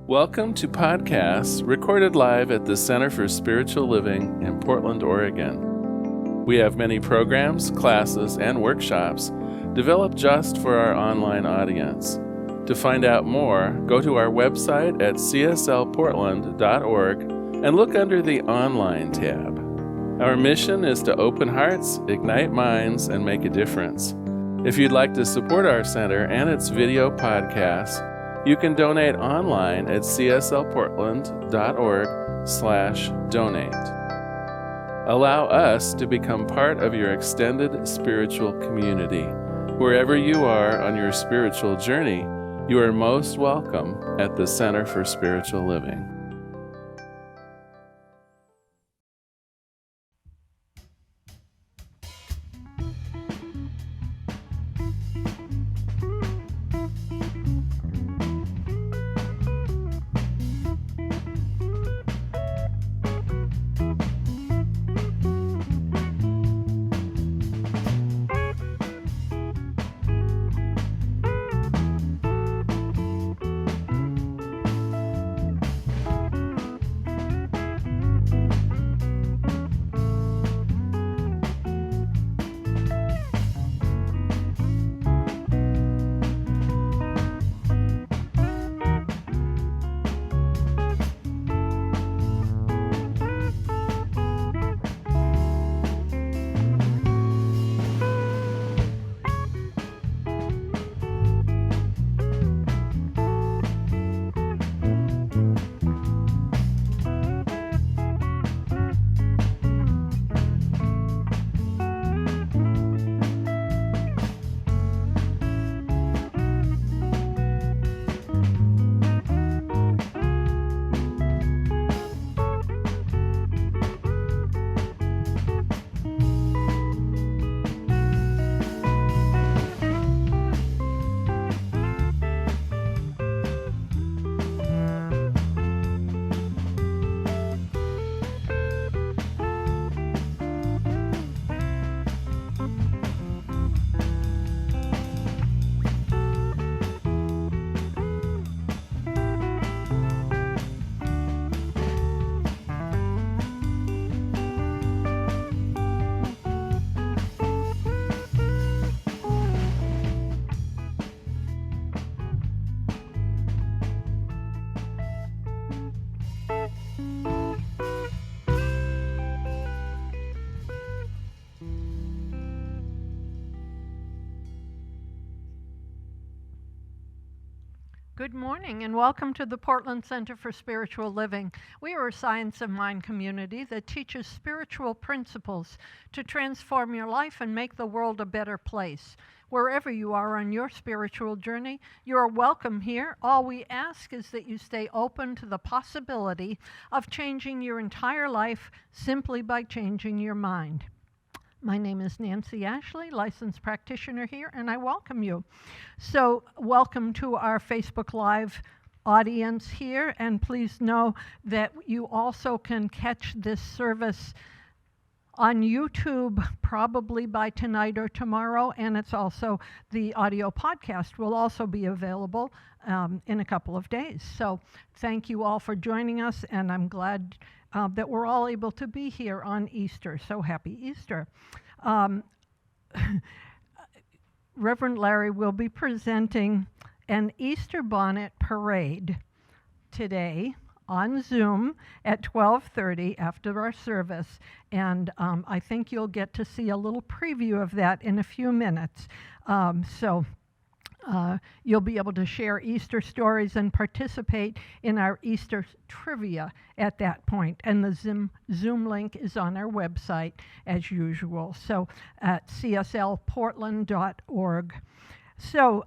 Welcome to podcasts recorded live at the Center for Spiritual Living in Portland, Oregon. We have many programs, classes, and workshops developed just for our online audience. To find out more, go to our website at cslportland.org and look under the Online tab. Our mission is to open hearts, ignite minds, and make a difference. If you'd like to support our center and its video podcasts, you can donate online at cslportland.org/donate. Allow us to become part of your extended spiritual community. Wherever you are on your spiritual journey, you are most welcome at the Center for Spiritual Living. Good morning and welcome to the Portland Center for Spiritual Living. We are a science of mind community that teaches spiritual principles to transform your life and make the world a better place. Wherever you are on your spiritual journey, you are welcome here. All we ask is that you stay open to the possibility of changing your entire life simply by changing your mind. My name is Nancy Ashley, licensed practitioner here, and I welcome you. So welcome to our Facebook Live audience here, and please know that you also can catch this service on YouTube probably by tonight or tomorrow, and it's also the audio podcast will also be available in a couple of days. So thank you all for joining us, and I'm glad that we're all able to be here on Easter. So happy Easter. Reverend Larry will be presenting an Easter bonnet parade today on Zoom at 12:30 after our service, and I think you'll get to see a little preview of that in a few minutes. You'll be able to share Easter stories and participate in our Easter trivia at that point. And the Zoom link is on our website as usual, so at cslportland.org. So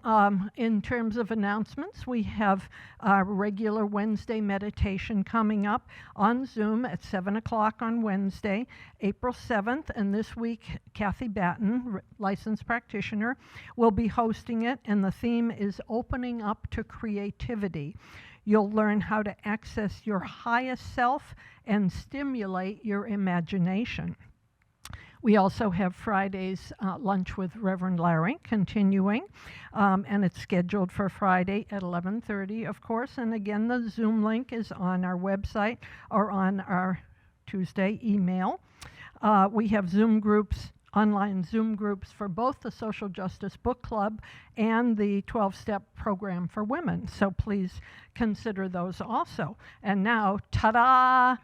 in terms of announcements, we have our regular Wednesday meditation coming up on Zoom at 7 o'clock on Wednesday, April 7th. And this week, Kathy Batten, licensed practitioner, will be hosting it. And the theme is opening up to creativity. You'll learn how to access your highest self and stimulate your imagination. We also have Friday's lunch with Reverend Larry continuing, and it's scheduled for Friday at 11:30, of course. And again, the Zoom link is on our website or on our Tuesday email. We have Zoom groups, online Zoom groups for both the Social Justice Book Club and the 12-step program for women. So please consider those also. And now, ta-da!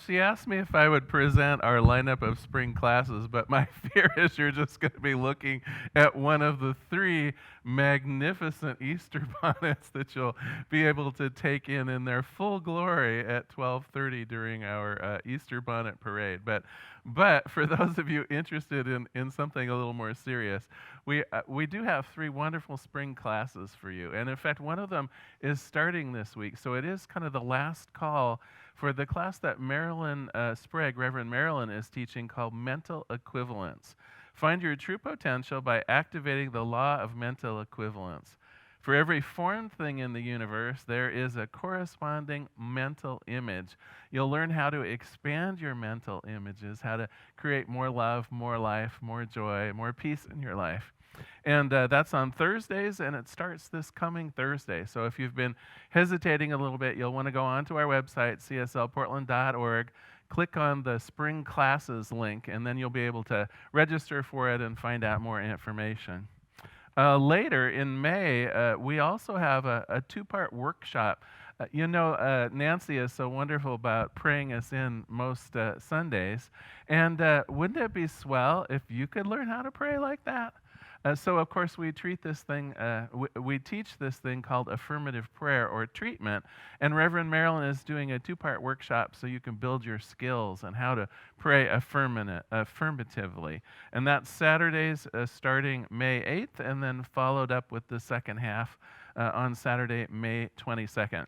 She asked me if I would present our lineup of spring classes, but my fear is you're just going to be looking at one of the 3 magnificent Easter bonnets that you'll be able to take in their full glory at 12:30 during our Easter bonnet parade. But for those of you interested in something a little more serious, we do have 3 wonderful spring classes for you. And in fact, one of them is starting this week. So it is kind of the last call for the class that Marilyn Sprague, Reverend Marilyn, is teaching called Mental Equivalence. Find your true potential by activating the law of mental equivalence. For every formed thing in the universe, there is a corresponding mental image. You'll learn how to expand your mental images, how to create more love, more life, more joy, more peace in your life. And that's on Thursdays, and it starts this coming Thursday. So if you've been hesitating a little bit, you'll want to go onto our website, cslportland.org, click on the spring classes link, and then you'll be able to register for it and find out more information. Later in May, we also have a 2-part workshop. Nancy is so wonderful about praying us in most Sundays. And wouldn't it be swell if you could learn how to pray like that? So, of course, we teach this thing called affirmative prayer or treatment, and Reverend Marilyn is doing a 2-part workshop so you can build your skills on how to pray affirmatively. And that's Saturdays starting May 8th, and then followed up with the second half on Saturday, May 22nd.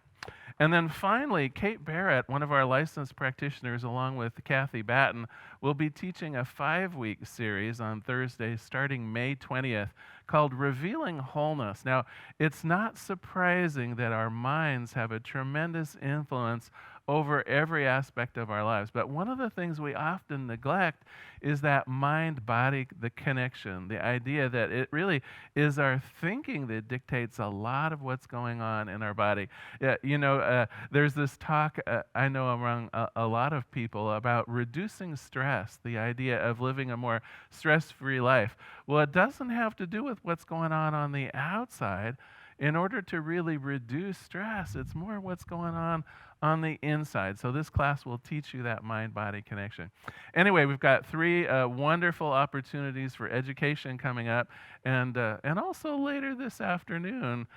And then finally, Kate Barrett, one of our licensed practitioners, along with Kathy Batten, will be teaching a 5-week series on Thursday starting May 20th called Revealing Wholeness. Now, it's not surprising that our minds have a tremendous influence over every aspect of our lives. But one of the things we often neglect is that mind-body, the connection, the idea that it really is our thinking that dictates a lot of what's going on in our body. There's this talk, I know among a lot of people, about reducing stress, the idea of living a more stress-free life. Well, it doesn't have to do with what's going on the outside. In order to really reduce stress, it's more what's going on the inside. So this class will teach you that mind-body connection. Anyway, we've got 3 wonderful opportunities for education coming up, and also later this afternoon,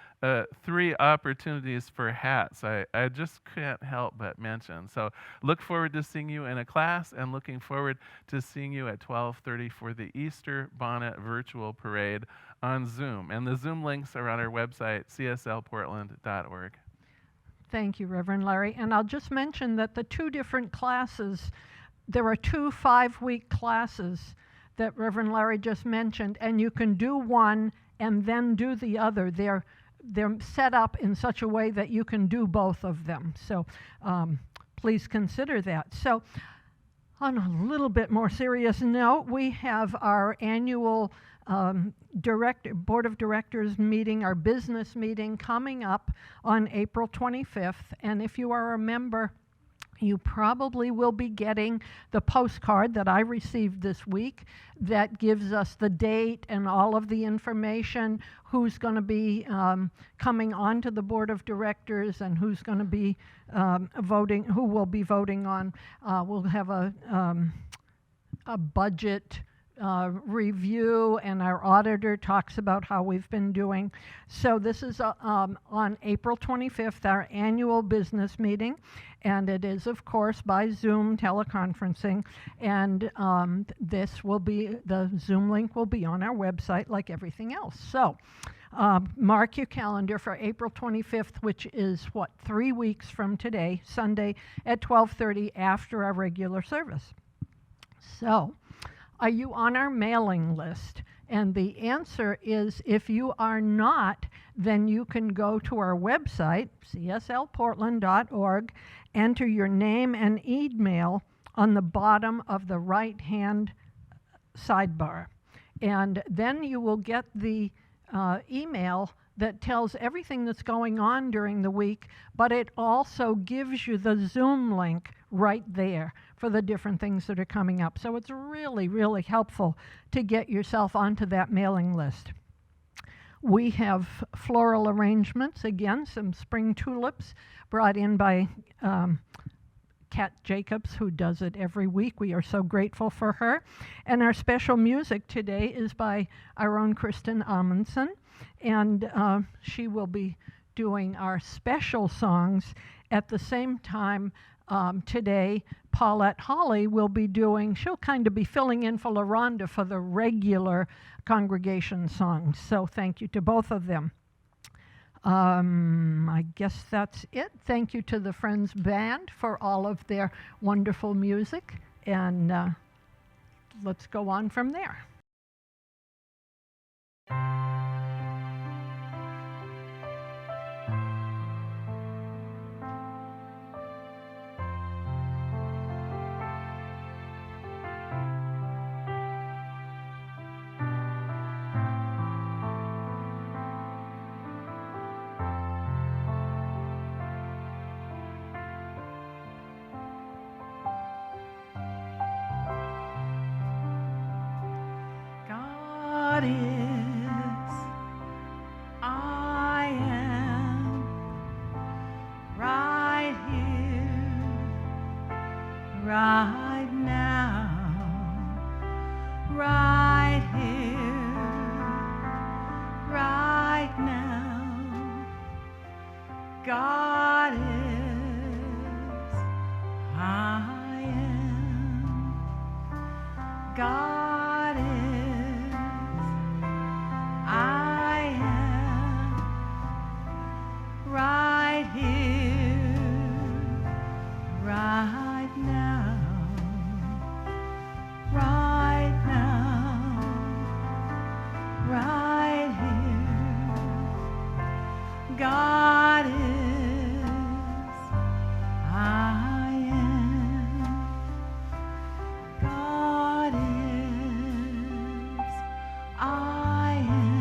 3 opportunities for hats. I just can't help but mention. So look forward to seeing you in a class, and looking forward to seeing you at 12:30 for the Easter Bonnet Virtual Parade on Zoom. And the Zoom links are on our website, cslportland.org. Thank you, Reverend Larry. And I'll just mention that the 2 different classes, there are 2 5-week classes that Reverend Larry just mentioned, and you can do one and then do the other. They're set up in such a way that you can do both of them. So please consider that. So on a little bit more serious note, we have our annual Board of Directors meeting, our business meeting, coming up on April 25th. And if you are a member, you probably will be getting the postcard that I received this week that gives us the date and all of the information, who's going to be coming onto the Board of Directors and who's going to be voting, who will be voting on. We'll have a budget review, and our auditor talks about how we've been doing. So this is on April 25th, our annual business meeting, and it is, of course, by Zoom teleconferencing, and the Zoom link will be on our website like everything else. So mark your calendar for April 25th, which is 3 weeks from today, Sunday at 12:30 after our regular service. So are you on our mailing list? And the answer is, if you are not, then you can go to our website, cslportland.org, enter your name and email on the bottom of the right-hand sidebar. And then you will get the email that tells everything that's going on during the week, but it also gives you the Zoom link right there for the different things that are coming up. So it's really, really helpful to get yourself onto that mailing list. We have floral arrangements, again, some spring tulips brought in by Kat Jacobs, who does it every week. We are so grateful for her. And our special music today is by our own Kristin Amundson, and she will be doing our special songs. At the same time, today, Paulette Holly will be doing, she'll kind of be filling in for LaRonda for the regular congregation songs. So thank you to both of them. I guess that's it. Thank you to the Friends Band for all of their wonderful music, and let's go on from there. God is, I am, right here, right now, right here, right now. God is, I am, God. Right here, right now, right now, right here. God is, I am. God is, I am.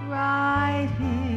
Right here.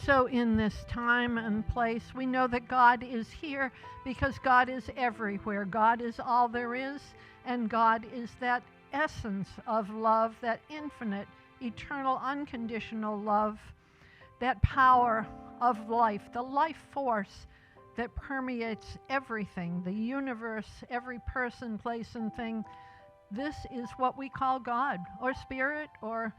So in this time and place, we know that God is here because God is everywhere. God is all there is, and God is that essence of love, that infinite, eternal, unconditional love, that power of life, the life force that permeates everything, the universe, every person, place, and thing. This is what we call God, or spirit, or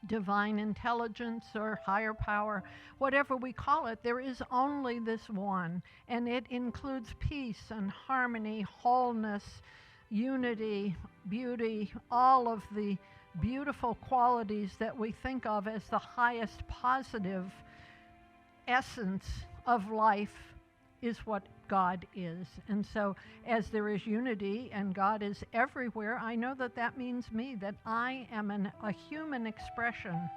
divine intelligence, or higher power, whatever we call it. There is only this one, and it includes peace and harmony, wholeness, unity, beauty, all of the beautiful qualities that we think of as the highest positive essence of life is what God is. And so as there is unity and God is everywhere, I know that that means me, that I am a human expression,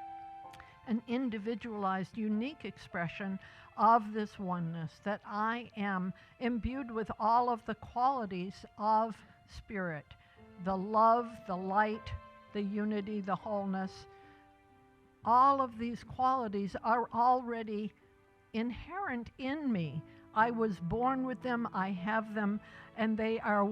an individualized, unique expression of this oneness, that I am imbued with all of the qualities of spirit, the love, the light, the unity, the wholeness. All of these qualities are already inherent in me. I was born with them, I have them, and they are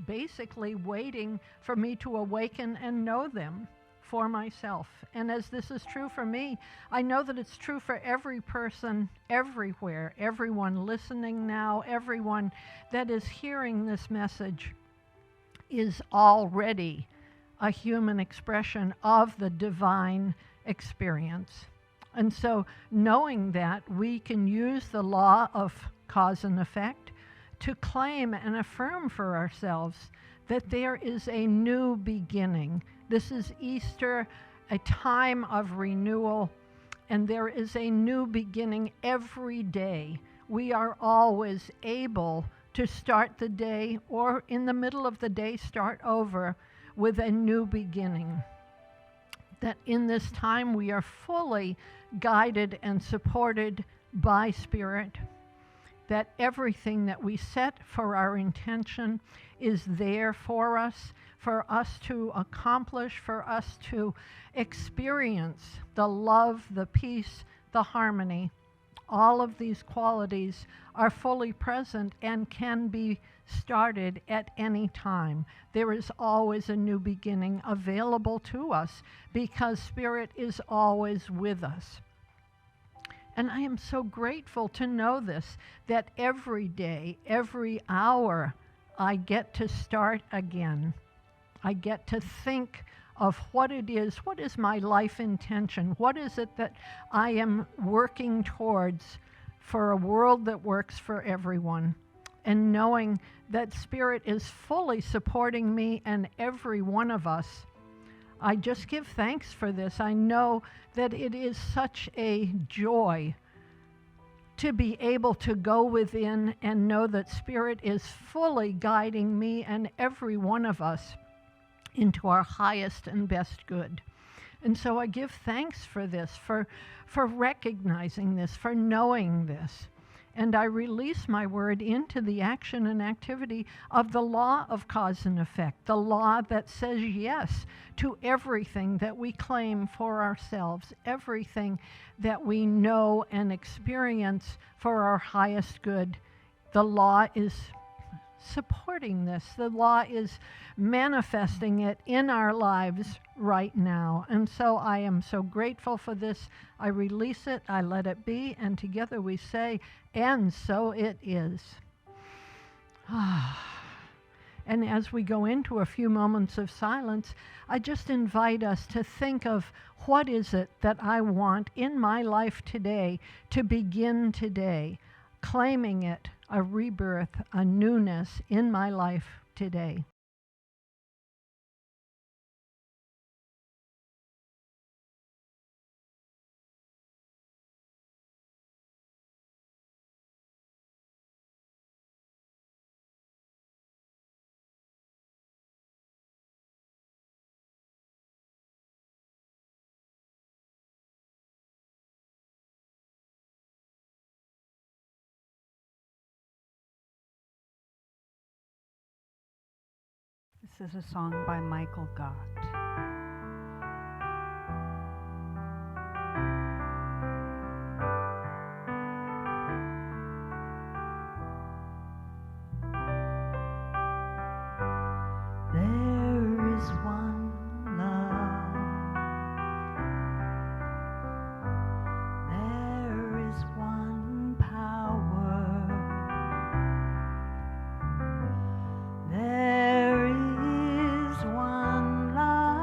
basically waiting for me to awaken and know them for myself. And as this is true for me, I know that it's true for every person everywhere, everyone listening now, everyone that is hearing this message is already a human expression of the divine experience. And so knowing that, we can use the law of cause and effect, to claim and affirm for ourselves that there is a new beginning. This is Easter, a time of renewal, and there is a new beginning every day. We are always able to start the day, or in the middle of the day start over with a new beginning. That in this time we are fully guided and supported by Spirit, that everything that we set for our intention is there for us to accomplish, for us to experience the love, the peace, the harmony. All of these qualities are fully present and can be started at any time. There is always a new beginning available to us because Spirit is always with us. And I am so grateful to know this, that every day, every hour, I get to start again. I get to think of what is my life intention? What is it that I am working towards for a world that works for everyone? And knowing that Spirit is fully supporting me and every one of us, I just give thanks for this. I know that it is such a joy to be able to go within and know that Spirit is fully guiding me and every one of us into our highest and best good. And so I give thanks for this, for recognizing this, for knowing this. And I release my word into the action and activity of the law of cause and effect, the law that says yes to everything that we claim for ourselves, everything that we know and experience for our highest good. The law is supporting this. The law is manifesting it in our lives right now. And so I am so grateful for this. I release it, I let it be, and together we say, and so it is. And as we go into a few moments of silence, I just invite us to think of what is it that I want in my life today to begin today, claiming it, a rebirth, a newness in my life today. This is a song by Michael Gott. There is one love. There is one power. There is one life.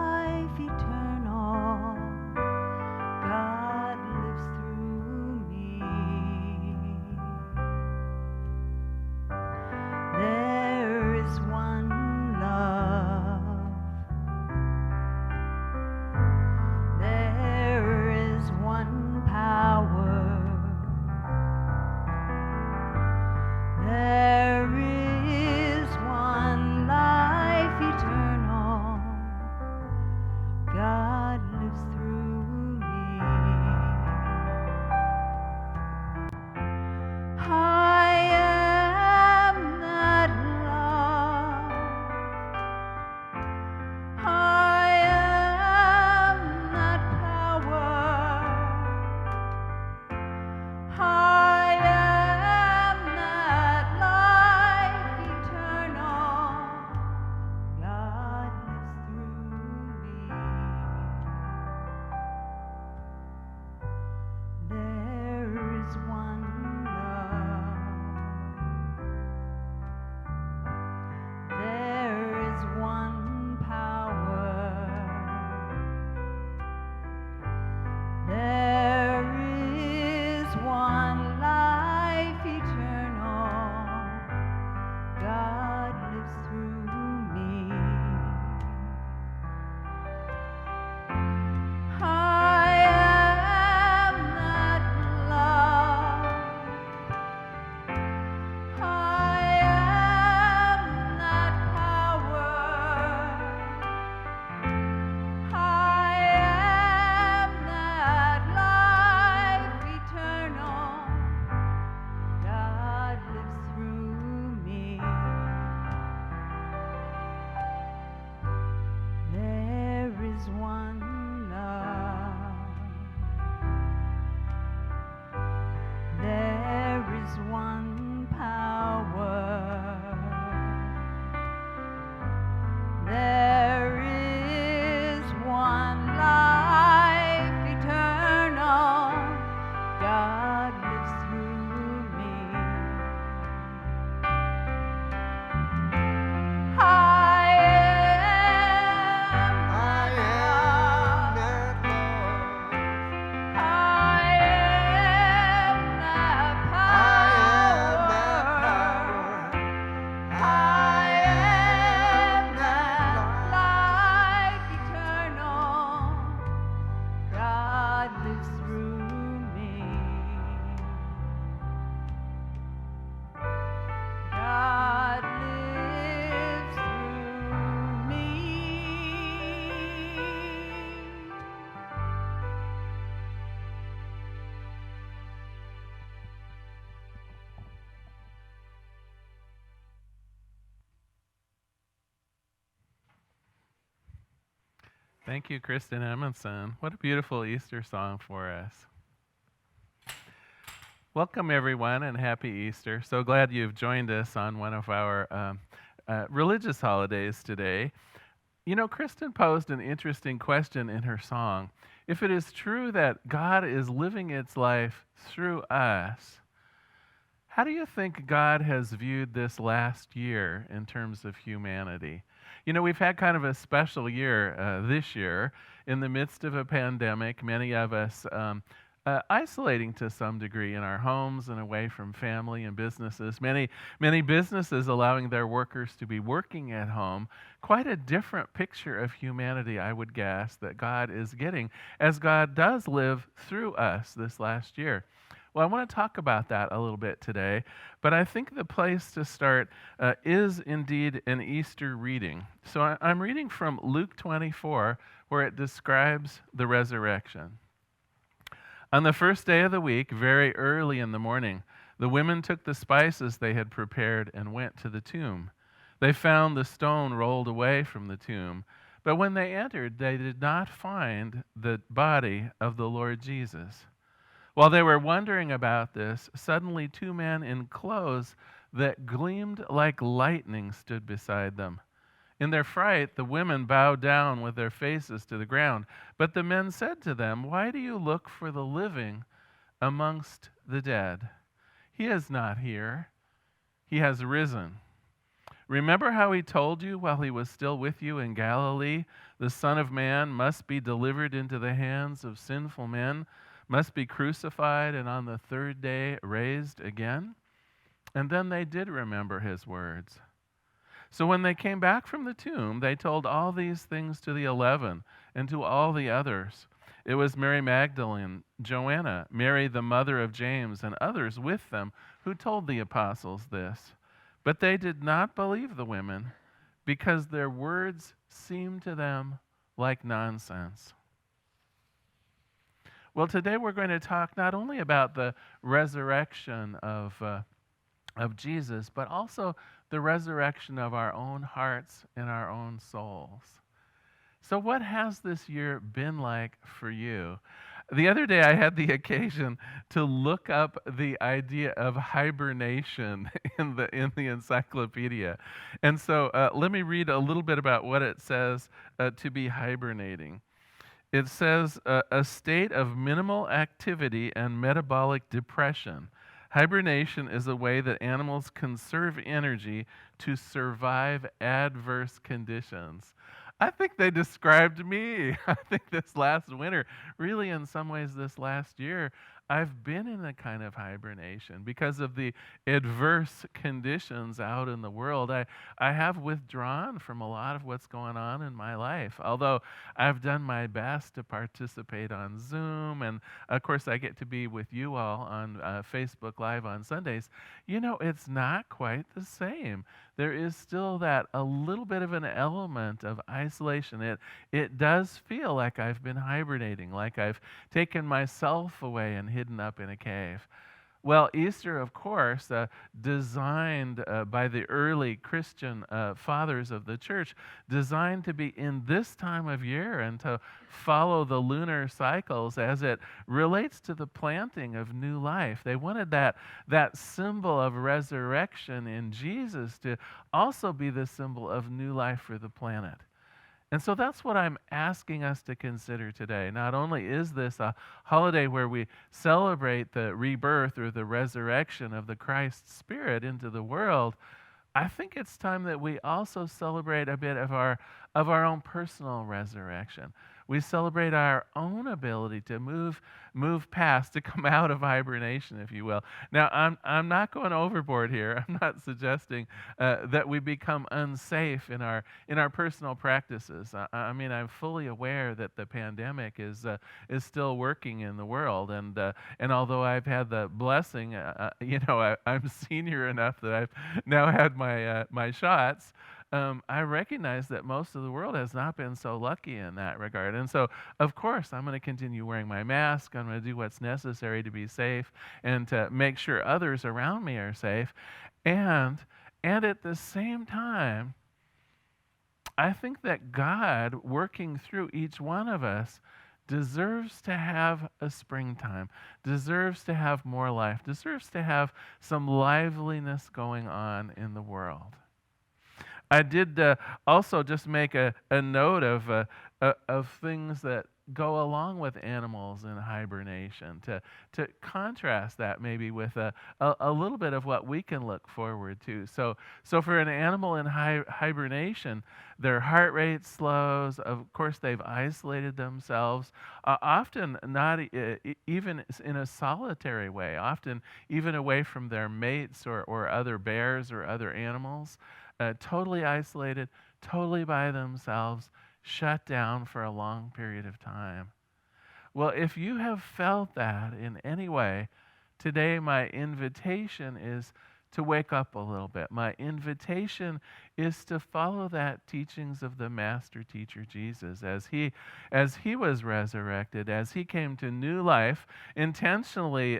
Thank you, Kristin Amundson. What a beautiful Easter song for us. Welcome, everyone, and happy Easter. So glad you've joined us on one of our religious holidays today. You know, Kristen posed an interesting question in her song. If it is true that God is living its life through us, how do you think God has viewed this last year in terms of humanity? You know, we've had kind of a special year this year. In the midst of a pandemic, many of us isolating to some degree in our homes and away from family and businesses. Many businesses allowing their workers to be working at home. Quite a different picture of humanity, I would guess, that God is getting as God does live through us this last year. Well, I want to talk about that a little bit today, but I think the place to start is indeed an Easter reading. So I'm reading from Luke 24, where it describes the resurrection. On the first day of the week, very early in the morning, the women took the spices they had prepared and went to the tomb. They found the stone rolled away from the tomb, but when they entered, they did not find the body of the Lord Jesus. While they were wondering about this, suddenly 2 men in clothes that gleamed like lightning stood beside them. In their fright, the women bowed down with their faces to the ground. But the men said to them, "Why do you look for the living amongst the dead? He is not here. He has risen. Remember how he told you while he was still with you in Galilee, the Son of Man must be delivered into the hands of sinful men, must be crucified, and on the 3rd day raised again?" And then they did remember his words. So when they came back from the tomb, they told all these things to the 11 and to all the others. It was Mary Magdalene, Joanna, Mary the mother of James, and others with them who told the apostles this. But they did not believe the women because their words seemed to them like nonsense. Well, today we're going to talk not only about the resurrection of Jesus, but also the resurrection of our own hearts and our own souls. So what has this year been like for you? The other day I had the occasion to look up the idea of hibernation in the encyclopedia. And so let me read a little bit about what it says to be hibernating. It says a state of minimal activity and metabolic depression. Hibernation is a way that animals conserve energy to survive adverse conditions. I think they described me. I think this last winter, really in some ways this last year, I've been in a kind of hibernation because of the adverse conditions out in the world. I have withdrawn from a lot of what's going on in my life, although I've done my best to participate on Zoom, and of course I get to be with you all on Facebook Live on Sundays. You know, it's not quite the same. There is still that a little bit of an element of isolation. It does feel like I've been hibernating, like I've taken myself away and hidden up in a cave. Well, Easter, of course, designed by the early Christian fathers of the church, designed to be in this time of year and to follow the lunar cycles as it relates to the planting of new life. They wanted that symbol of resurrection in Jesus to also be the symbol of new life for the planet. And so that's what I'm asking us to consider today. Not only is this a holiday where we celebrate the rebirth or the resurrection of the Christ Spirit into the world, I think it's time that we also celebrate a bit of our own personal resurrection. We celebrate our own ability to move past, to come out of hibernation, if you will. Now, I'm not going overboard here. I'm not suggesting that we become unsafe in our personal practices. I mean, I'm fully aware that the pandemic is still working in the world, and although I've had the blessing, I'm senior enough that I've now had my shots. I recognize that most of the world has not been so lucky in that regard. And so, of course, I'm going to continue wearing my mask. I'm going to do what's necessary to be safe and to make sure others around me are safe. And at the same time, I think that God, working through each one of us, deserves to have a springtime, deserves to have more life, deserves to have some liveliness going on in the world. I did also just make a note of things that go along with animals in hibernation to contrast that maybe with a little bit of what we can look forward to. So for an animal in hibernation, their heart rate slows. Of course, they've isolated themselves, often not even in a solitary way, often even away from their mates or other bears or other animals. Totally isolated, totally by themselves, shut down for a long period of time. Well, if you have felt that in any way, today my invitation is to wake up a little bit. My invitation is to follow that teachings of the master teacher Jesus as he was resurrected, as he came to new life, intentionally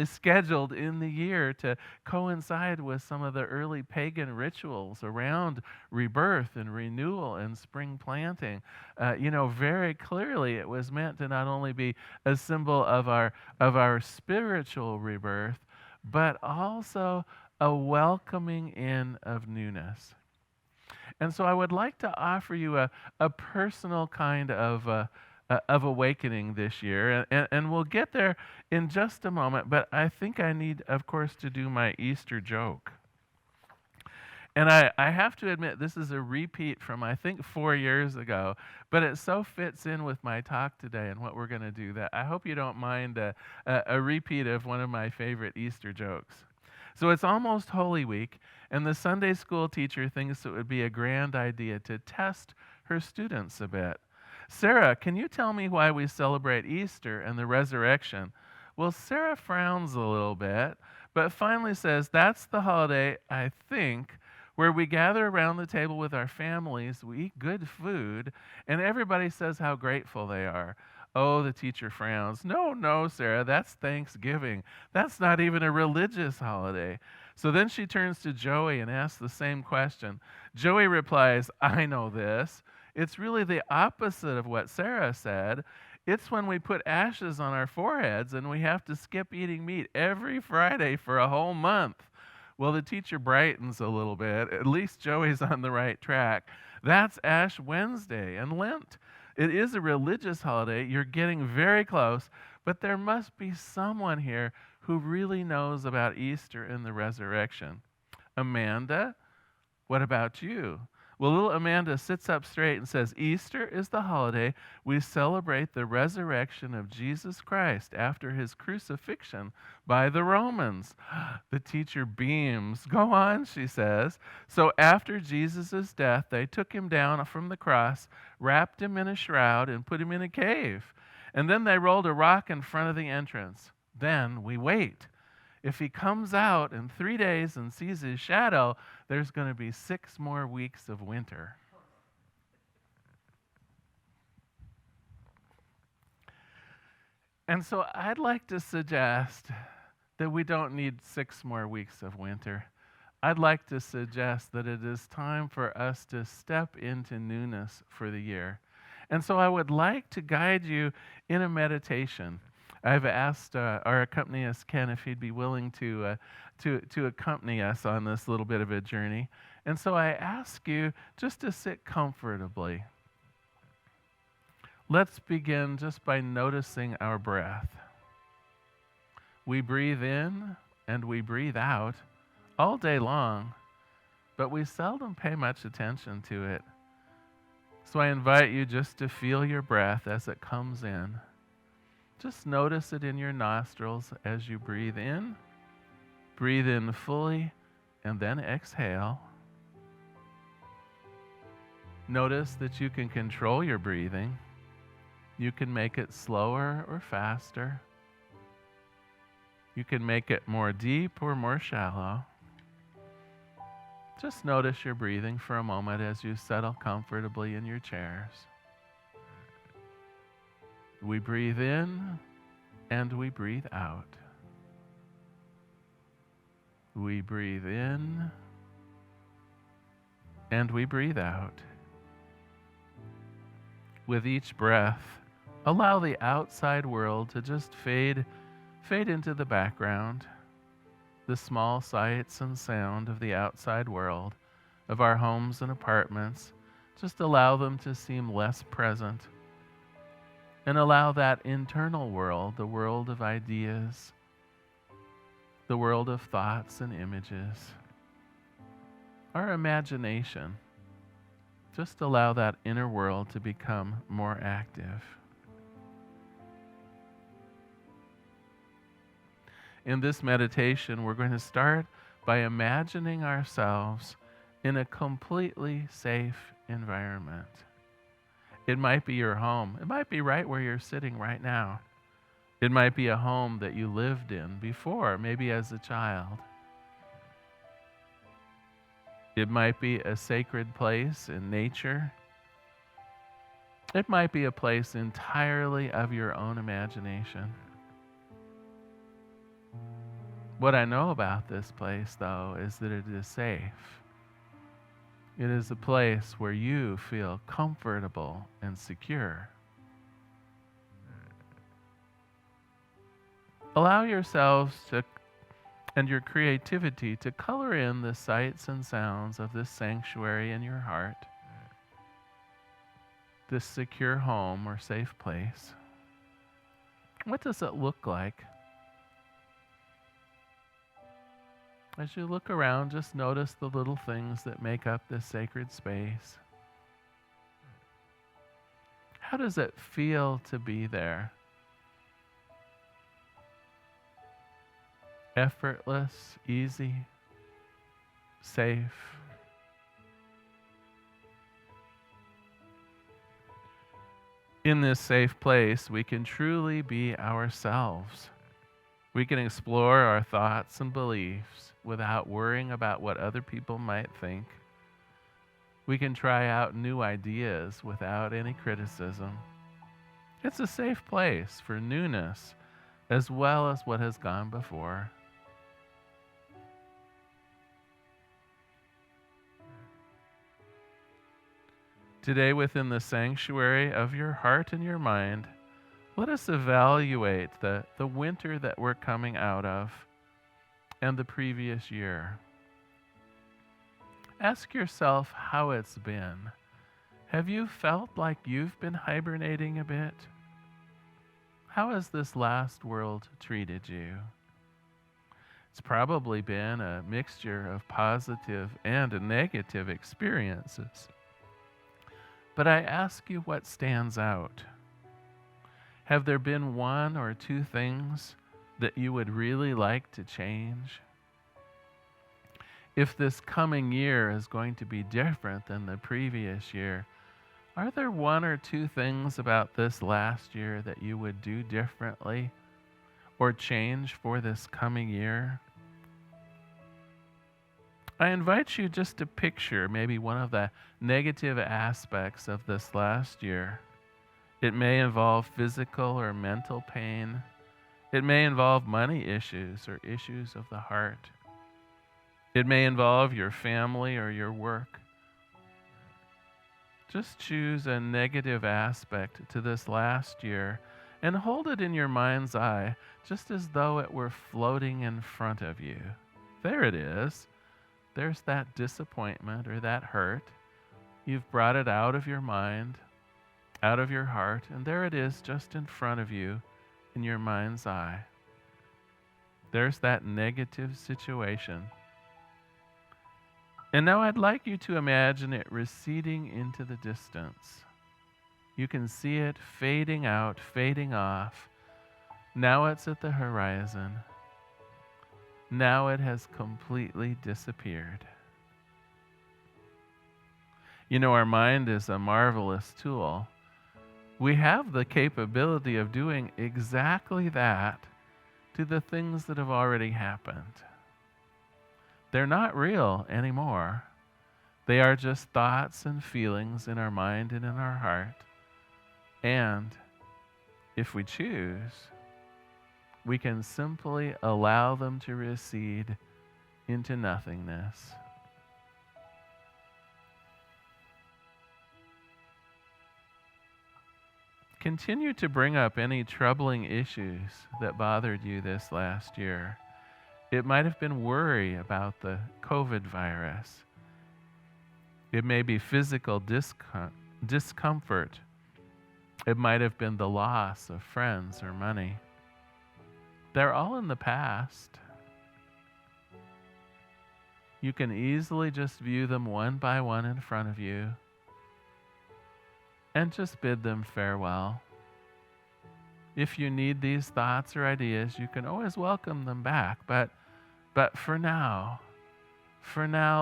scheduled in the year to coincide with some of the early pagan rituals around rebirth and renewal and spring planting. Very clearly it was meant to not only be a symbol of our spiritual rebirth, but also a welcoming in of newness. And so I would like to offer you a personal kind of awakening this year, and we'll get there in just a moment, but I think I need, of course, to do my Easter joke. And I have to admit, this is a repeat from, I think, 4 years ago, but it so fits in with my talk today and what we're going to do that I hope you don't mind a repeat of one of my favorite Easter jokes. So it's almost Holy Week, and the Sunday school teacher thinks it would be a grand idea to test her students a bit. Sarah, can you tell me why we celebrate Easter and the resurrection? Well, Sarah frowns a little bit, but finally says, that's the holiday, I think, where we gather around the table with our families, we eat good food, and everybody says how grateful they are. Oh, the teacher frowns. No, Sarah, that's Thanksgiving. That's not even a religious holiday. So then she turns to Joey and asks the same question. Joey replies, I know this. It's really the opposite of what Sarah said. It's when we put ashes on our foreheads and we have to skip eating meat every Friday for a whole month. Well, the teacher brightens a little bit. At least Joey's on the right track. That's Ash Wednesday and Lent. It is a religious holiday. You're getting very close, but there must be someone here who really knows about Easter and the resurrection. Amanda, what about you? Well, little Amanda sits up straight and says, Easter is the holiday we celebrate the resurrection of Jesus Christ after his crucifixion by the Romans. The teacher beams. Go on, she says. So after Jesus' death, they took him down from the cross, wrapped him in a shroud, and put him in a cave. And then they rolled a rock in front of the entrance. Then we wait. If he comes out in 3 days and sees his shadow, there's going to be 6 more weeks of winter. And so I'd like to suggest that we don't need 6 more weeks of winter. I'd like to suggest that it is time for us to step into newness for the year. And so I would like to guide you in a meditation. I've asked our accompanist, Ken, if he'd be willing to accompany us on this little bit of a journey. And so I ask you just to sit comfortably. Let's begin just by noticing our breath. We breathe in and we breathe out all day long, but we seldom pay much attention to it. So I invite you just to feel your breath as it comes in. Just notice it in your nostrils as you breathe in. Breathe in fully and then exhale. Notice that you can control your breathing. You can make it slower or faster. You can make it more deep or more shallow. Just notice your breathing for a moment as you settle comfortably in your chairs. We breathe in and we breathe out. We breathe in and we breathe out. With each breath, allow the outside world to just fade into the background. The small sights and sound of the outside world, of our homes and apartments, just allow them to seem less present. And allow that internal world, the world of ideas, the world of thoughts and images, our imagination, just allow that inner world to become more active. In this meditation, we're going to start by imagining ourselves in a completely safe environment. It might be your home. It might be right where you're sitting right now. It might be a home that you lived in before, maybe as a child. It might be a sacred place in nature. It might be a place entirely of your own imagination. What I know about this place, though, is that it is safe. It is a place where you feel comfortable and secure. Allow yourselves and your creativity to color in the sights and sounds of this sanctuary in your heart, this secure home or safe place. What does it look like? As you look around, just notice the little things that make up this sacred space. How does it feel to be there? Effortless, easy, safe. In this safe place, we can truly be ourselves. We can explore our thoughts and beliefs without worrying about what other people might think. We can try out new ideas without any criticism. It's a safe place for newness as well as what has gone before. Today, within the sanctuary of your heart and your mind, let us evaluate the winter that we're coming out of and the previous year. Ask yourself how it's been. Have you felt like you've been hibernating a bit? How has this last world treated you? It's probably been a mixture of positive and negative experiences. But I ask you, what stands out? Have there been one or two things that you would really like to change? If this coming year is going to be different than the previous year, are there one or two things about this last year that you would do differently or change for this coming year? I invite you just to picture maybe one of the negative aspects of this last year. It may involve physical or mental pain. It may involve money issues or issues of the heart. It may involve your family or your work. Just choose a negative aspect to this last year and hold it in your mind's eye, just as though it were floating in front of you. There it is. There's that disappointment or that hurt. You've brought it out of your mind, out of your heart, and there it is just in front of you in your mind's eye. There's that negative situation. And now I'd like you to imagine it receding into the distance. You can see it fading out, fading off. Now it's at the horizon. Now it has completely disappeared. You know, our mind is a marvelous tool. We have the capability of doing exactly that to the things that have already happened. They're not real anymore. They are just thoughts and feelings in our mind and in our heart. And if we choose, we can simply allow them to recede into nothingness. continue to bring up any troubling issues that bothered you this last year. It might have been worry about the COVID virus. It may be physical discomfort. It might have been the loss of friends or money. They're all in the past. You can easily just view them one by one in front of you and just bid them farewell. If you need these thoughts or ideas, you can always welcome them back. But for now,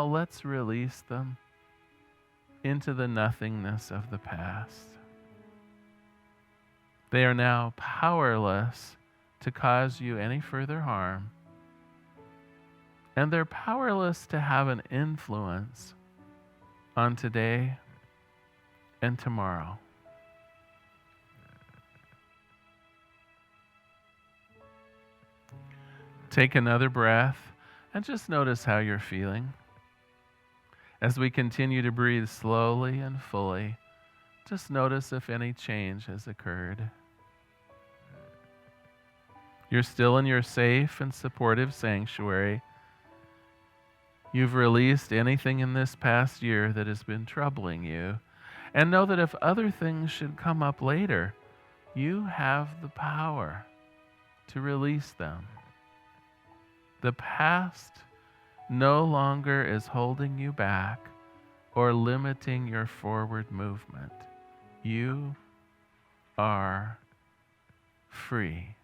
let's release them into the nothingness of the past. They are now powerless to cause you any further harm, and they're powerless to have an influence on today and tomorrow. Take another breath and just notice how you're feeling. As we continue to breathe slowly and fully, just notice if any change has occurred. You're still in your safe and supportive sanctuary. You've released anything in this past year that has been troubling you. And know that if other things should come up later, you have the power to release them. The past no longer is holding you back or limiting your forward movement. You are free.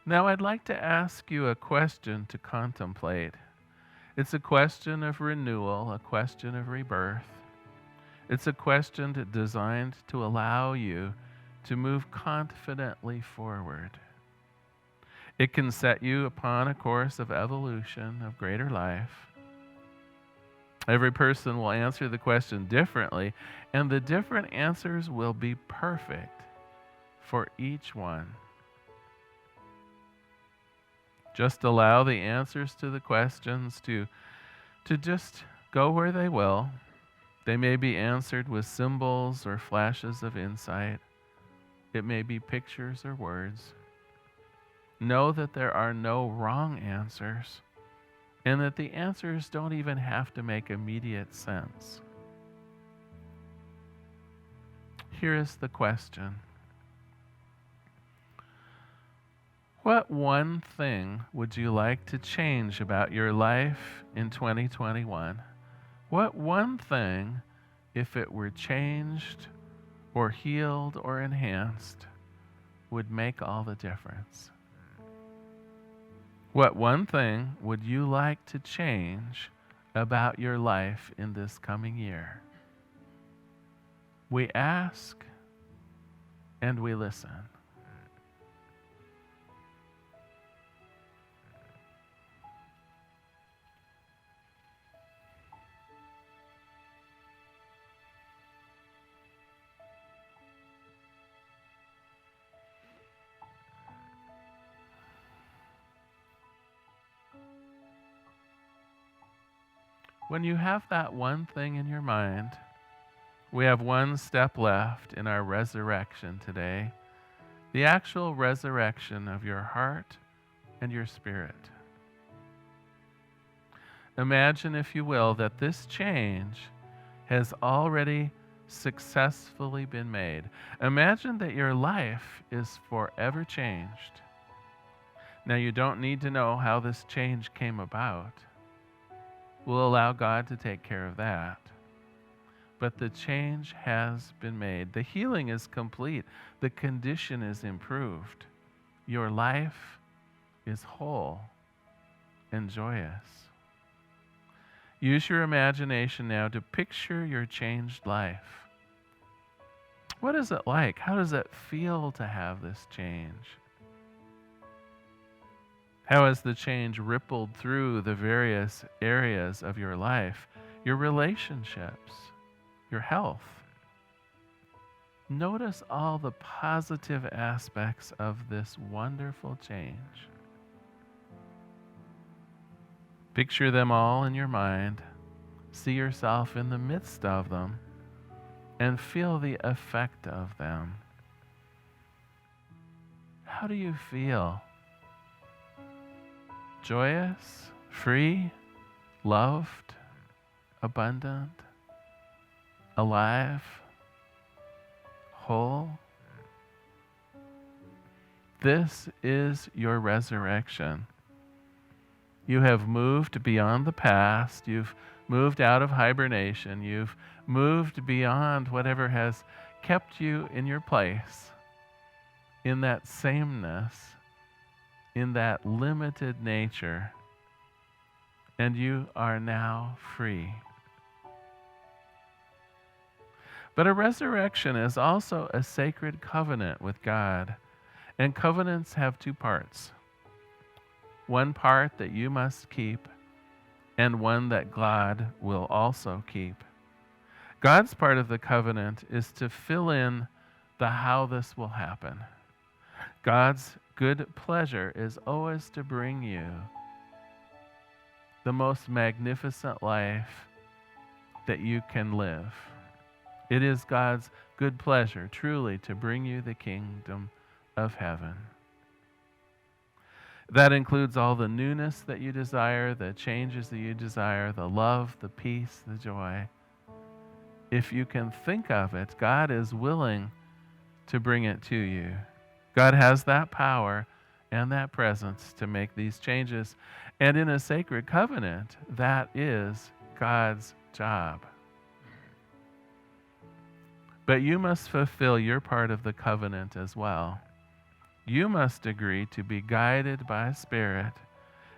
Now I'd like to ask you a question to contemplate. It's a question of renewal, a question of rebirth. It's a question designed to allow you to move confidently forward. It can set you upon a course of evolution, of greater life. Every person will answer the question differently, and the different answers will be perfect for each one. Just allow the answers to the questions to just go where they will. They may be answered with symbols or flashes of insight. It may be pictures or words. Know that there are no wrong answers, and that the answers don't even have to make immediate sense. Here is the question. What one thing would you like to change about your life in 2021? What one thing, if it were changed or healed or enhanced, would make all the difference? What one thing would you like to change about your life in this coming year? We ask and we listen. When you have that one thing in your mind, we have one step left in our resurrection today, the actual resurrection of your heart and your spirit. Imagine, if you will, that this change has already successfully been made. Imagine that your life is forever changed. Now, you don't need to know how this change came about. We'll allow God to take care of that. But the change has been made. The healing is complete. The condition is improved. Your life is whole and joyous. Use your imagination now to picture your changed life. What is it like? How does it feel to have this change? How has the change rippled through the various areas of your life, your relationships, your health? Notice all the positive aspects of this wonderful change. Picture them all in your mind See yourself in the midst of them and feel the effect of them. How do you feel? Joyous, free, loved, abundant, alive, whole? This is your resurrection. You have moved beyond the past. You've moved out of hibernation. You've moved beyond whatever has kept you in your place, in that sameness, in that limited nature, and you are now free. But a resurrection is also a sacred covenant with God, and covenants have two parts. One part that you must keep, and one that God will also keep. God's part of the covenant is to fill in the how this will happen. God's good pleasure is always to bring you the most magnificent life that you can live. It is God's good pleasure, truly, to bring you the kingdom of heaven. That includes all the newness that you desire, the changes that you desire, the love, the peace, the joy. If you can think of it, God is willing to bring it to you. God has that power and that presence to make these changes. And in a sacred covenant, that is God's job. But you must fulfill your part of the covenant as well. You must agree to be guided by Spirit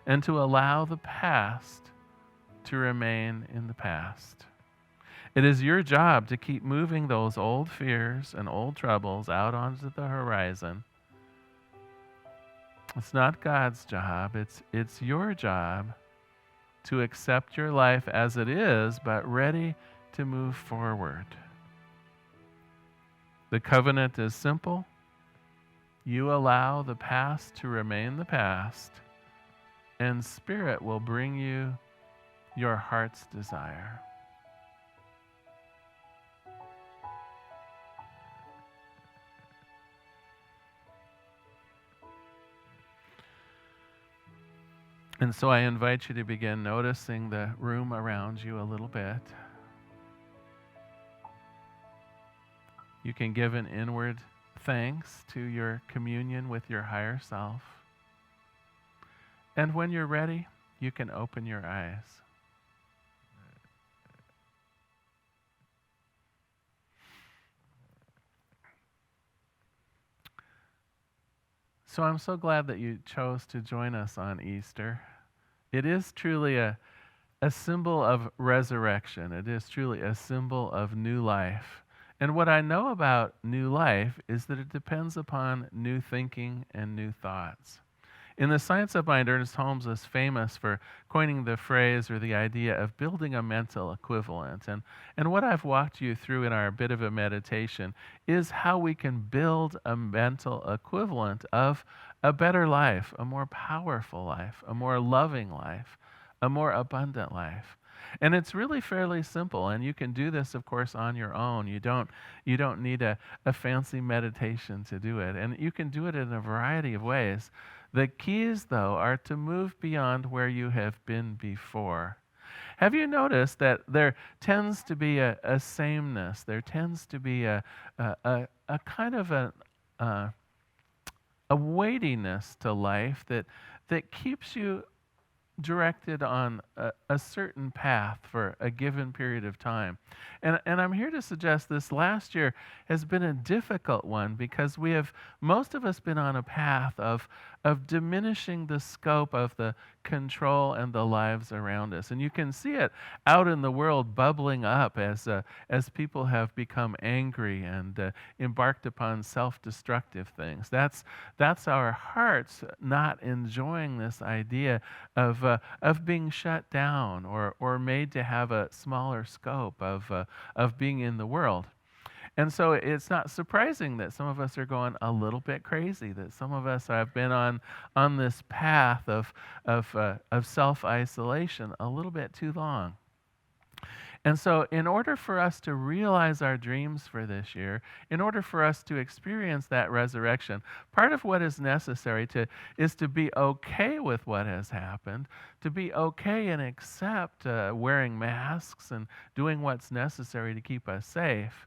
and to allow the past to remain in the past. It is your job to keep moving those old fears and old troubles out onto the horizon. It's not God's job. It's your job to accept your life as it is, but ready to move forward. The covenant is simple. You allow the past to remain the past, and Spirit will bring you your heart's desire. And so I invite you to begin noticing the room around you a little bit. You can give an inward thanks to your communion with your higher self. And when you're ready, you can open your eyes. So I'm so glad that you chose to join us on Easter. It is truly a symbol of resurrection. It is truly a symbol of new life. And what I know about new life is that it depends upon new thinking and new thoughts. In the Science of Mind, Ernest Holmes is famous for coining the phrase or the idea of building a mental equivalent. And what I've walked you through in our bit of a meditation is how we can build a mental equivalent of a better life, a more powerful life, a more loving life, a more abundant life. And it's really fairly simple, and you can do this, of course, on your own. You don't need a fancy meditation to do it, and you can do it in a variety of ways. The keys, though, are to move beyond where you have been before. Have you noticed that there tends to be a sameness? There tends to be a kind of a weightiness to life that keeps you directed on a certain path for a given period of time. And I'm here to suggest this last year has been a difficult one because most of us been on a path of diminishing the scope of the control and the lives around us. And you can see it out in the world bubbling up as people have become angry and embarked upon self-destructive things. That's our hearts not enjoying this idea of being shut down or made to have a smaller scope of being in the world. And so it's not surprising that some of us are going a little bit crazy, that some of us have been on this path of self-isolation a little bit too long. And so, in order for us to realize our dreams for this year, in order for us to experience that resurrection, part of what is necessary is to be okay with what has happened, to be okay and accept wearing masks and doing what's necessary to keep us safe.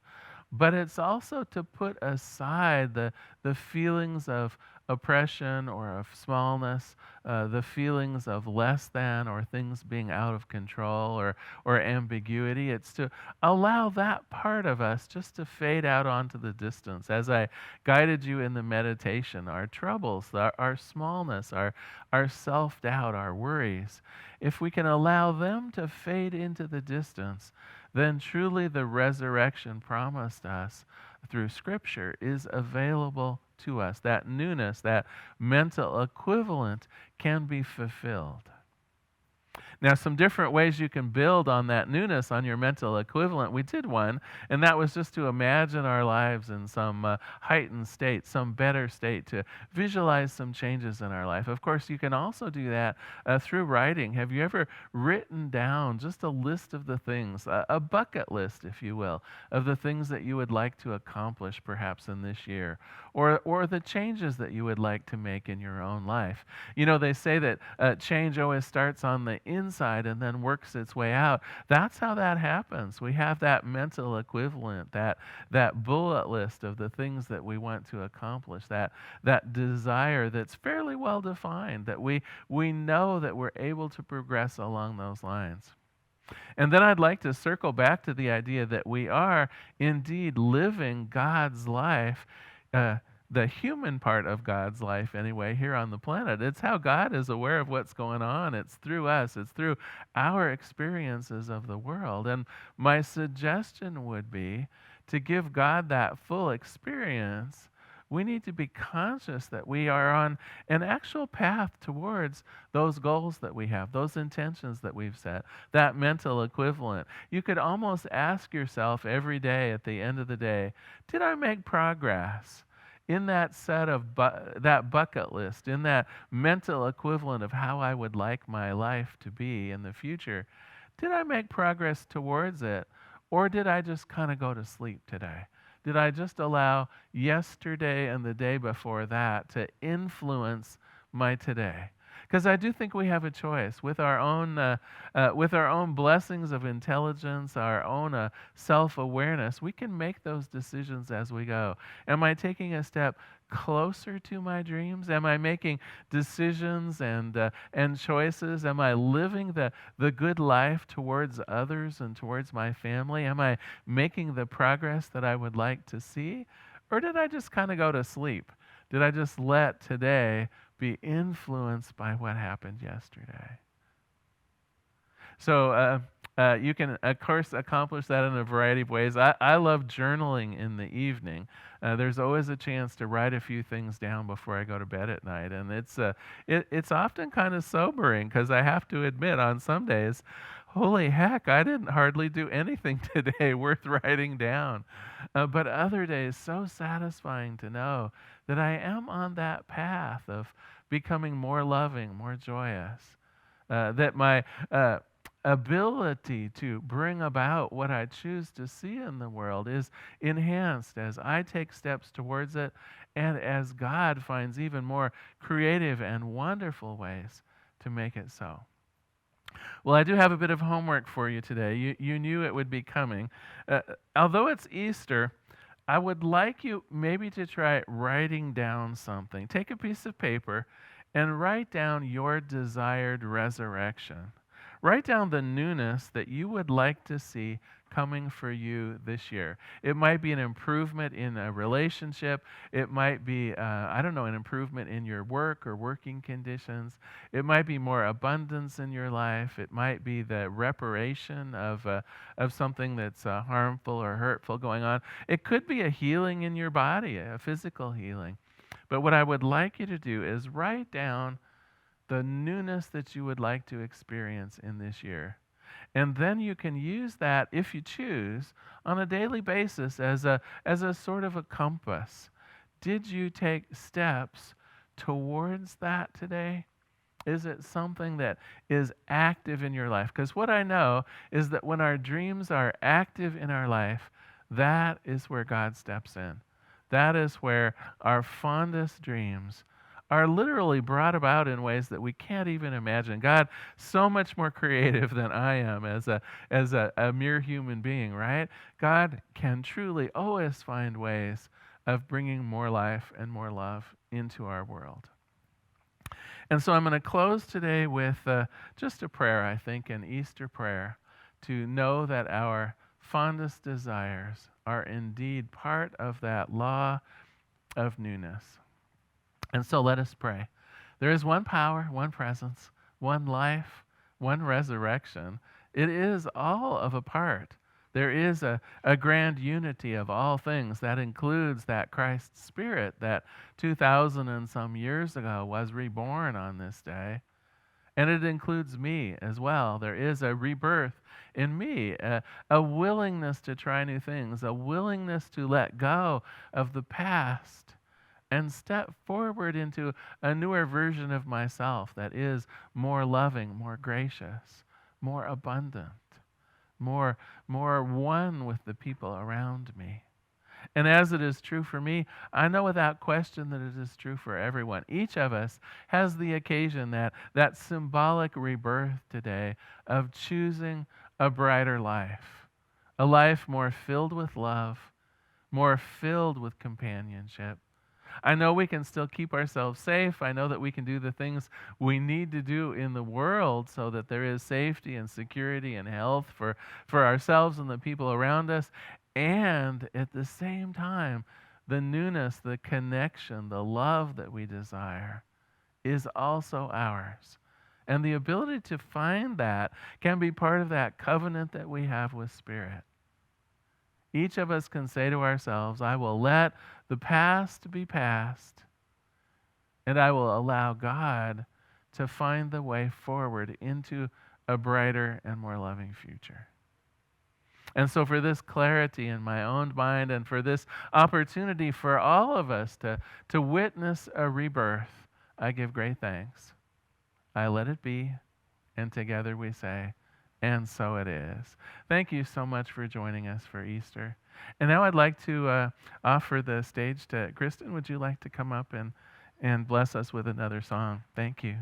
But it's also to put aside the feelings of oppression or of smallness, the feelings of less than or things being out of control or ambiguity. It's to allow that part of us just to fade out onto the distance. As I guided you in the meditation, our troubles, our smallness, our self-doubt, our worries, if we can allow them to fade into the distance, then truly the resurrection promised us through Scripture is available to us. That newness, that mental equivalent can be fulfilled. Now, some different ways you can build on that newness, on your mental equivalent. We did one, and that was just to imagine our lives in some heightened state, some better state, to visualize some changes in our life. Of course, you can also do that through writing. Have you ever written down just a list of the things, a bucket list, if you will, of the things that you would like to accomplish perhaps in this year, or the changes that you would like to make in your own life? You know, they say that change always starts on the inside and then works its way out. That's how that happens. We have that mental equivalent, that bullet list of the things that we want to accomplish, that desire that's fairly well defined, that we know that we're able to progress along those lines. And then I'd like to circle back to the idea that we are indeed living God's life, the human part of God's life anyway, here on the planet. It's how God is aware of what's going on. It's through us. It's through our experiences of the world. And my suggestion would be to give God that full experience. We need to be conscious that we are on an actual path towards those goals that we have, those intentions that we've set, that mental equivalent. You could almost ask yourself every day at the end of the day, did I make progress in that set of that bucket list, in that mental equivalent of how I would like my life to be in the future? Did I make progress towards it, or did I just kind of go to sleep today? Did I just allow yesterday and the day before that to influence my today? Because I do think we have a choice with our own blessings of intelligence, our own self-awareness. We can make those decisions as we go. Am I taking a step closer to my dreams? Am I making decisions and choices? Am I living the good life towards others and towards my family? Am I making the progress that I would like to see? Or did I just kind of go to sleep? Did I just let today be influenced by what happened yesterday? So you can, of course, accomplish that in a variety of ways. I love journaling in the evening. There's always a chance to write a few things down before I go to bed at night, and it's often kind of sobering because I have to admit on some days, holy heck, I didn't hardly do anything today worth writing down. But other days, so satisfying to know that I am on that path of becoming more loving, more joyous, that my ability to bring about what I choose to see in the world is enhanced as I take steps towards it and as God finds even more creative and wonderful ways to make it so. Well, I do have a bit of homework for you today. You knew it would be coming. Although it's Easter, I would like you maybe to try writing down something. Take a piece of paper and write down your desired resurrection. Write down the newness that you would like to see coming for you this year. It might be an improvement in a relationship. It might be, an improvement in your work or working conditions. It might be more abundance in your life. It might be the reparation of something that's harmful or hurtful going on. It could be a healing in your body, a physical healing. But what I would like you to do is write down the newness that you would like to experience in this year. And then you can use that, if you choose, on a daily basis as a sort of a compass. Did you take steps towards that today? Is it something that is active in your life? Because what I know is that when our dreams are active in our life, that is where God steps in. That is where our fondest dreams are literally brought about in ways that we can't even imagine. God, so much more creative than I am as a mere human being, right? God can truly always find ways of bringing more life and more love into our world. And so I'm going to close today with just a prayer, I think, an Easter prayer, to know that our fondest desires are indeed part of that law of newness. And so let us pray. There is one power, one presence, one life, one resurrection. It is all of a part. There is a grand unity of all things that includes that Christ Spirit that 2,000 and some years ago was reborn on this day. And it includes me as well. There is a rebirth in me, a willingness to try new things, a willingness to let go of the past and step forward into a newer version of myself that is more loving, more gracious, more abundant, more one with the people around me. And as it is true for me, I know without question that it is true for everyone. Each of us has the occasion, that symbolic rebirth today of choosing a brighter life, a life more filled with love, more filled with companionship. I know we can still keep ourselves safe. I know that we can do the things we need to do in the world so that there is safety and security and health for ourselves and the people around us. And at the same time, the newness, the connection, the love that we desire is also ours. And the ability to find that can be part of that covenant that we have with Spirit. Each of us can say to ourselves, I will let the past be past, and I will allow God to find the way forward into a brighter and more loving future. And so for this clarity in my own mind and for this opportunity for all of us to witness a rebirth, I give great thanks. I let it be, and together we say, and so it is. Thank you so much for joining us for Easter. And now I'd like to offer the stage to Kristen. Would you like to come up and bless us with another song? Thank you.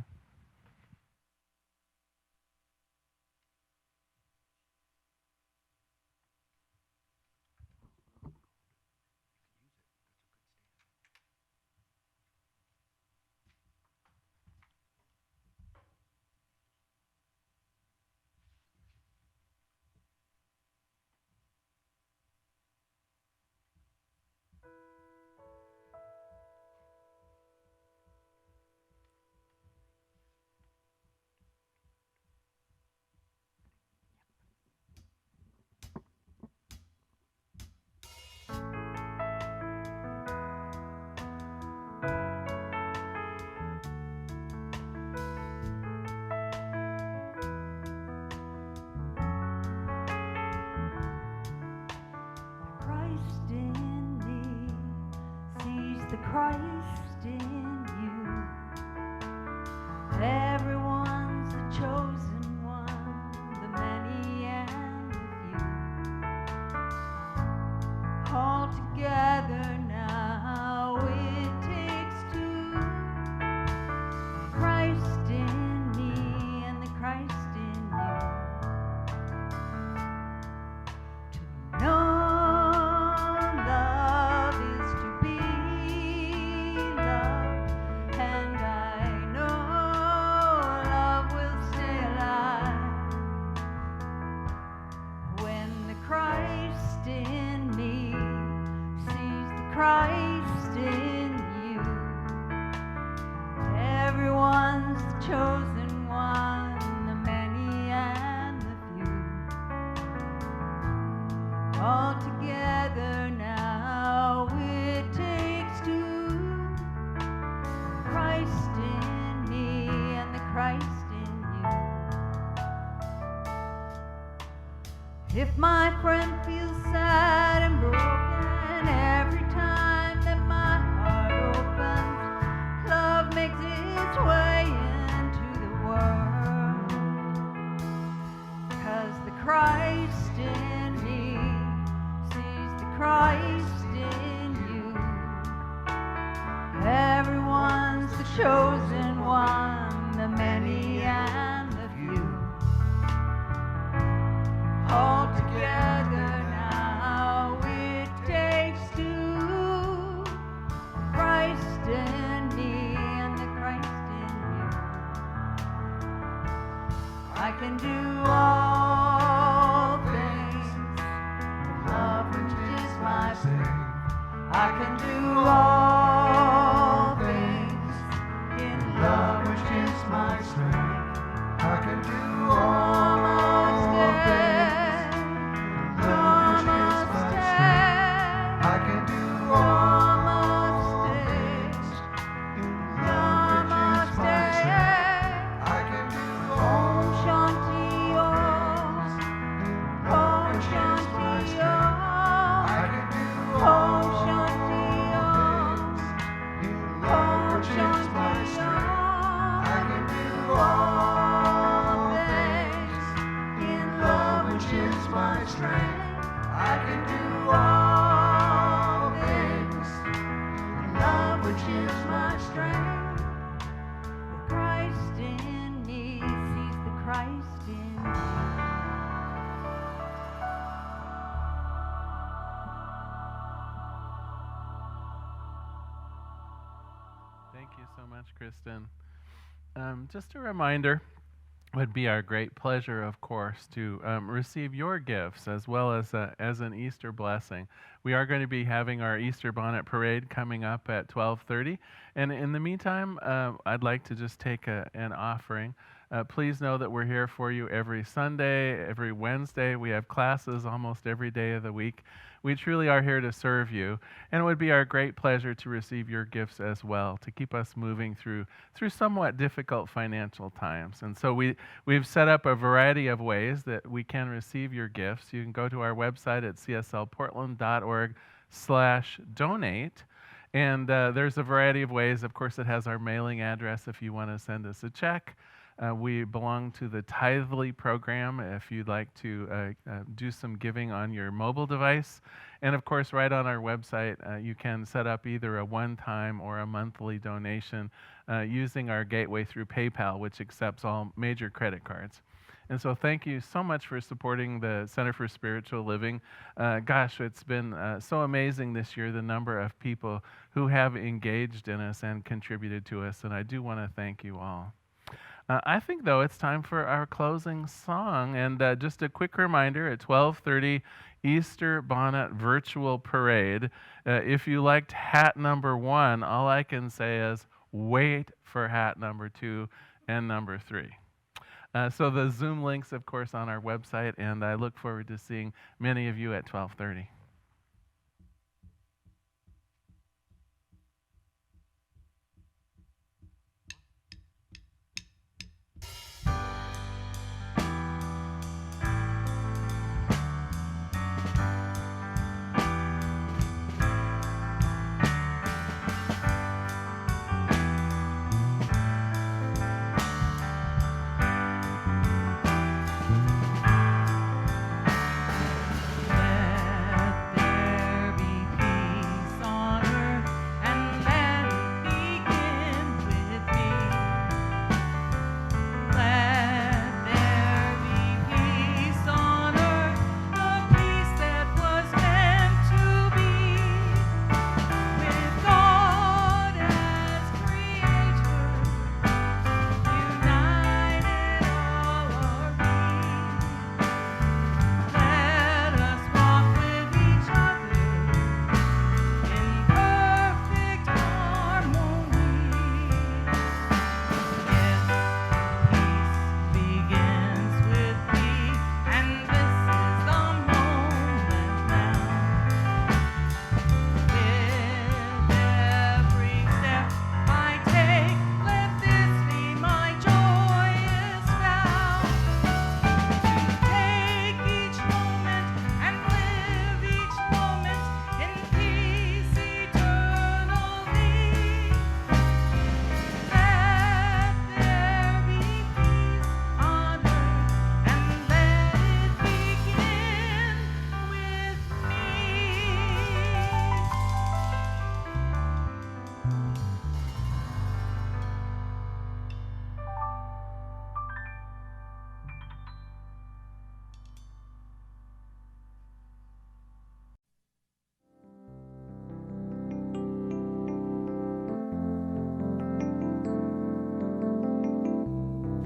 The Christ in you. Everyone's the chosen one, the many and the few. All together now it takes two. Christ in me and the Christ in you. To know Christ in you. Everyone's the chosen one, the many and the few. All together now it takes two. Christ in me and the Christ in you. If my friend feels sad and broken every time that my heart opens, love makes its way into chosen one, the many and the few. All together now it takes two. Christ in me and the Christ in you. I can do all things in love which is my strength. I can do all things in love which is my strength. I can do all things in love which is my strength. I can do all things in love which is my strength. I can do Om Shanti Om. Om Shanti Om. I can do Om Shanti Om. Om Shanti Om. I can do all things in love which is my strength. I can do all things in love which is my strength. The Christ in me sees the Christ in me. Thank you so much, Kristen. Just a reminder, it would be our great pleasure, of course, to receive your gifts as well as an Easter blessing. We are going to be having our Easter bonnet parade coming up at 12:30, and in the meantime, I'd like to just take an offering. Please know that we're here for you every Sunday, every Wednesday. We have classes almost every day of the week. We truly are here to serve you, and it would be our great pleasure to receive your gifts as well, to keep us moving through somewhat difficult financial times. And so we've set up a variety of ways that we can receive your gifts. You can go to our website at cslportland.org/donate. And there's a variety of ways. Of course, it has our mailing address if you want to send us a check. We belong to the Tithely program if you'd like to do some giving on your mobile device. And of course, right on our website, you can set up either a one-time or a monthly donation using our gateway through PayPal, which accepts all major credit cards. And so thank you so much for supporting the Center for Spiritual Living. Gosh, it's been so amazing this year, the number of people who have engaged in us and contributed to us, and I do want to thank you all. I think, though, it's time for our closing song. And just a quick reminder, at 12:30, Easter Bonnet Virtual Parade. If you liked hat number 1, all I can say is wait for hat number 2 and number 3. So the Zoom links, of course, on our website, and I look forward to seeing many of you at 12:30. Let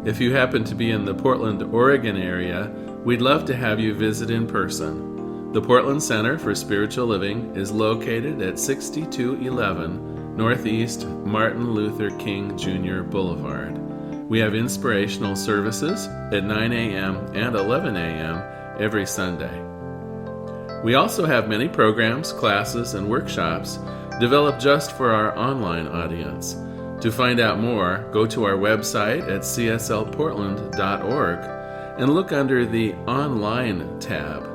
If you happen to be in the Portland, Oregon area, we'd love to have you visit in person. The Portland Center for Spiritual Living is located at 6211 Northeast Martin Luther King Jr. Boulevard. We have inspirational services at 9 a.m. and 11 a.m. every Sunday. We also have many programs, classes, and workshops developed just for our online audience. To find out more, go to our website at cslportland.org and look under the Online tab.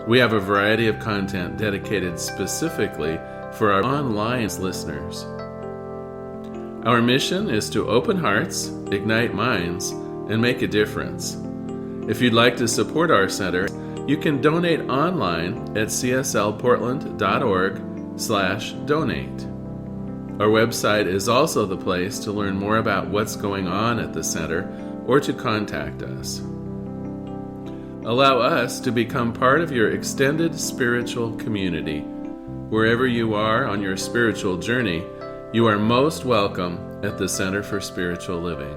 We have a variety of content dedicated specifically for our online listeners. Our mission is to open hearts, ignite minds, and make a difference. If you'd like to support our center, you can donate online at cslportland.org/donate. Our website is also the place to learn more about what's going on at the center or to contact us. Allow us to become part of your extended spiritual community. Wherever you are on your spiritual journey, you are most welcome at the Center for Spiritual Living.